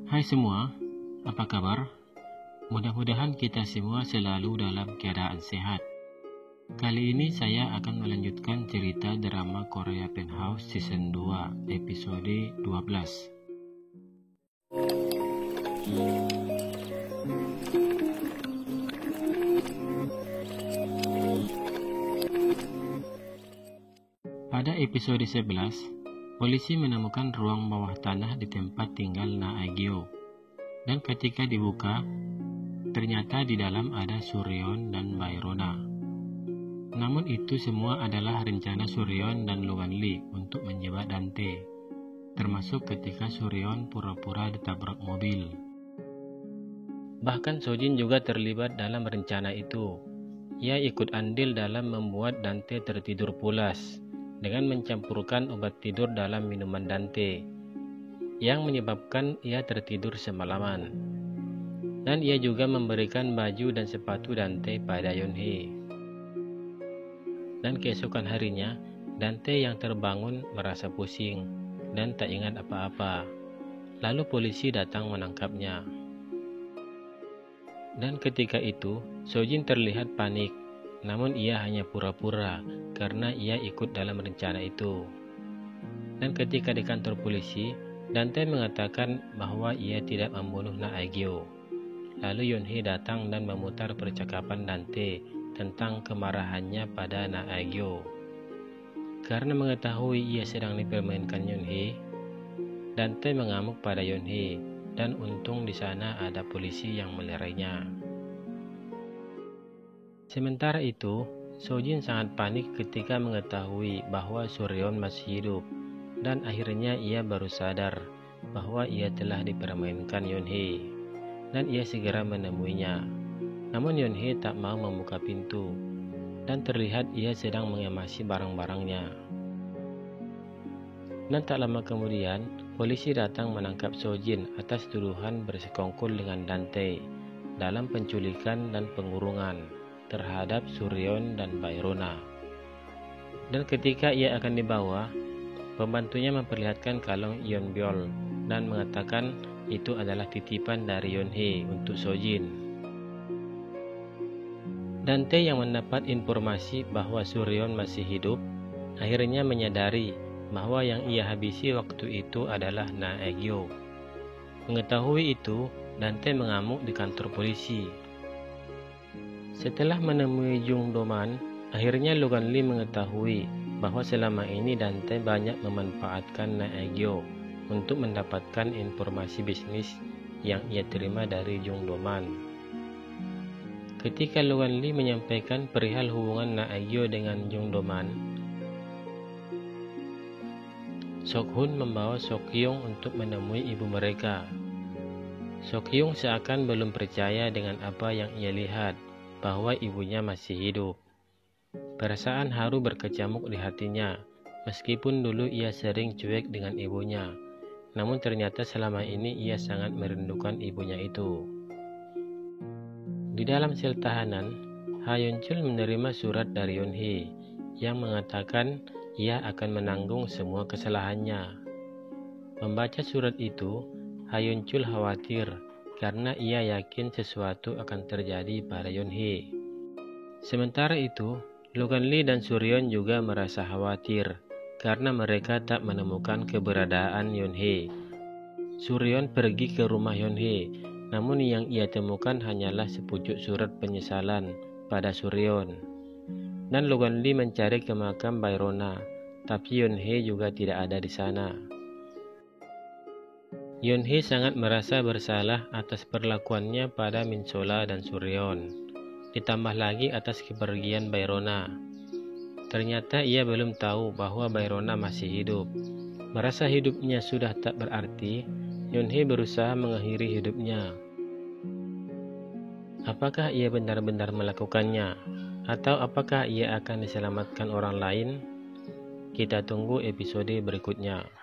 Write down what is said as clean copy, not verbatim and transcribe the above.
Hai semua, apa kabar? Mudah-mudahan kita semua selalu dalam keadaan sehat. Kali ini saya akan melanjutkan cerita drama Korea Penthouse Season 2, episode 12. Pada episode 11, polisi menemukan ruang bawah tanah di tempat tinggal Na Aegyo. Dan ketika dibuka, ternyata di dalam ada Suryeon dan Baerona. Namun itu semua adalah rencana Suryeon dan Logan Lee untuk menjebak Dante, termasuk ketika Suryeon pura-pura ditabrak mobil. Bahkan Sojin juga terlibat dalam rencana itu. Ia ikut andil dalam membuat Dante tertidur pulas dengan mencampurkan obat tidur dalam minuman Dante, yang menyebabkan ia tertidur semalaman. Dan ia juga memberikan baju dan sepatu Dante pada Yeonhee. Dan keesokan harinya, Dante yang terbangun merasa pusing dan tak ingat apa-apa. Lalu polisi datang menangkapnya. Dan ketika itu, Sojin terlihat panik, namun ia hanya pura-pura karena ia ikut dalam rencana itu. Dan ketika di kantor polisi, Dante mengatakan bahwa ia tidak membunuh Na Aegyo. Lalu Yeonhee datang dan memutar percakapan Dante tentang kemarahannya pada Na Aegyo. Karena mengetahui ia sedang dipermainkan Yeonhee, Dante mengamuk pada Yeonhee, dan untung di sana ada polisi yang melerainya. Sementara itu, Sojin sangat panik ketika mengetahui bahwa Suryeon masih hidup, dan akhirnya ia baru sadar bahwa ia telah dipermainkan Yeonhee, dan ia segera menemuinya. Namun Yeonhee tak mau membuka pintu, dan terlihat ia sedang mengemasi barang-barangnya. Dan tak lama kemudian, polisi datang menangkap Sojin atas tuduhan bersekongkol dengan Dante dalam penculikan dan pengurungan terhadap Suryeon dan Baerona. Dan ketika ia akan dibawa, pembantunya memperlihatkan kalung Yeonbyul dan mengatakan itu adalah titipan dari Yeonhee untuk Sojin. Dante yang mendapat informasi bahwa Suryeon masih hidup, akhirnya menyadari bahwa yang ia habisi waktu itu adalah Na Aegyo. Mengetahui itu, Dante mengamuk di kantor polisi. Setelah menemui Jung Do-man, akhirnya Logan Lee mengetahui bahwa selama ini Dante banyak memanfaatkan Na Aegyo untuk mendapatkan informasi bisnis yang ia terima dari Jung Do-man. Ketika Logan Lee menyampaikan perihal hubungan Na Aegyo dengan Jung Do-man, Sok-hun membawa Sok-hyung untuk menemui ibu mereka. Sok-hyung seakan belum percaya dengan apa yang ia lihat, bahwa ibunya masih hidup. Perasaan haru berkecamuk di hatinya, meskipun dulu ia sering cuek dengan ibunya. Namun ternyata selama ini ia sangat merindukan ibunya itu. Di dalam sel tahanan, Ha Yeon-chul menerima surat dari Yeonhee yang mengatakan ia akan menanggung semua kesalahannya. Membaca surat itu, Ha Yeon-chul khawatir karena ia yakin sesuatu akan terjadi pada Yeonhee. Sementara itu, Logan Lee dan Suryeon juga merasa khawatir karena mereka tak menemukan keberadaan Yeonhee. Suryeon pergi ke rumah Yeonhee, namun yang ia temukan hanyalah sepucuk surat penyesalan pada Suryeon. Dan Logan Lee mencari ke makam Baerona, tapi Yeonhee juga tidak ada di sana. Yeonhee sangat merasa bersalah atas perlakuannya pada Min Sola dan Suryeon, ditambah lagi atas kepergian Baerona. Ternyata ia belum tahu bahwa Baerona masih hidup. Merasa hidupnya sudah tak berarti, Yeonhee berusaha mengakhiri hidupnya. Apakah ia benar-benar melakukannya? Atau apakah ia akan diselamatkan orang lain? Kita tunggu episode berikutnya.